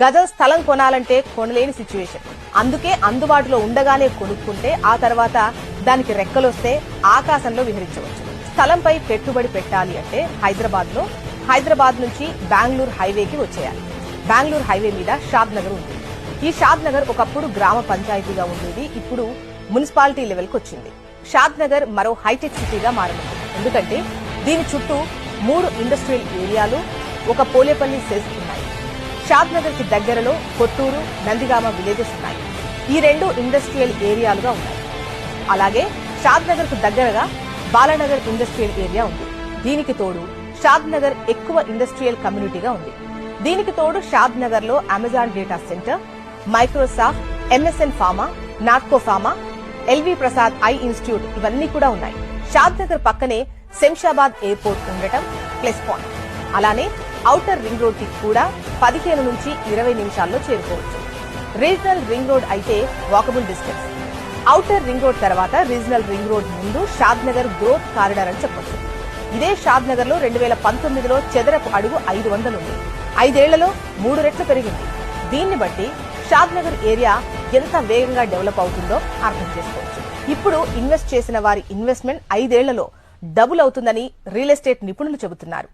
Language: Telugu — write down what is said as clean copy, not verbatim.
గజం స్థలం కొనాలంటే కొనలేని సిచ్యువేషన్. అందుకే అందుబాటులో ఉండగానే కొనుక్కుంటే ఆ తర్వాత దానికి రెక్కలొస్తే ఆకాశంలో విహరించవచ్చు. స్థలంపై పెట్టుబడి పెట్టాలి అంటే హైదరాబాద్ నుంచి బెంగళూరు హైవేకి వచ్చేయాలి. బెంగళూరు హైవే మీద షాద్ నగర్ ఉంది. ఈ షాద్ నగర్ ఒకప్పుడు గ్రామ పంచాయతీగా ఉండేది. ఇప్పుడు మున్సిపాలిటీ లెవెల్కి వచ్చింది. షాద్ నగర్ మరో హైటెక్ సిటీగా మారనుంది. ఎందుకంటే దీని చుట్టూ 3 ఇండస్ట్రియల్ ఏరియాలు, ఒక పోలేపల్లి సెజ్ ఉన్నాయి. షాద్ నగర్ కి దగ్గరలో కొట్టూరు, నందిగామ విలేజెస్ ఉన్నాయి. ఈ 2 ఇండస్ట్రియల్ ఏరియాలుగా ఉన్నాయి. అలాగే షాద్ నగర్ కు దగ్గరగా బాలానగర్ ఇండస్ట్రియల్ ఏరియా ఉంది. దీనికి తోడు షాద్ నగర్ ఎక్కువ ఇండస్ట్రియల్ కమ్యూనిటీగా ఉంది. దీనికి తోడు షాద్ నగర్ లో Amazon data center, Microsoft, MSN pharma, Natco pharma, LV Prasad eye institute ఇవన్నీ కూడా ఉన్నాయి. షాద్ నగర్ పక్కనే శంషాబాద్ ఎయిర్పోర్ట్ ఉండటం ప్లస్ పాయింట్. అలానే ఔటర్ రింగ్ రోడ్ కి కూడా 15 నుంచి 20 నిమిషాల్లో చేరుకోవచ్చు. రీజనల్ రింగ్ రోడ్ అయితే walkable distance. Outer ring road తర్వాత రీజనల్ రింగ్ రోడ్ ముందు షాద్ నగర్ గ్రోత్ కారిడార్ అని చెప్పొచ్చు. ఇదే షాద్ నగర్ లో 2019లో చదరపు అడుగు 500 ఉంది. 5 ఏళ్లలో 3 రెట్లు పెరిగింది. దీన్ని బట్టి షాద్ నగర్ ఏరియా ఎంత వేగంగా డెవలప్ అవుతుందో అర్థం చేసుకోవచ్చు. ఇప్పుడు ఇన్వెస్ట్ చేసిన వారి ఇన్వెస్ట్మెంట్ 5 ఏళ్లలో డబుల్ అవుతుందని రియల్ ఎస్టేట్ నిపుణులు చెబుతున్నారు.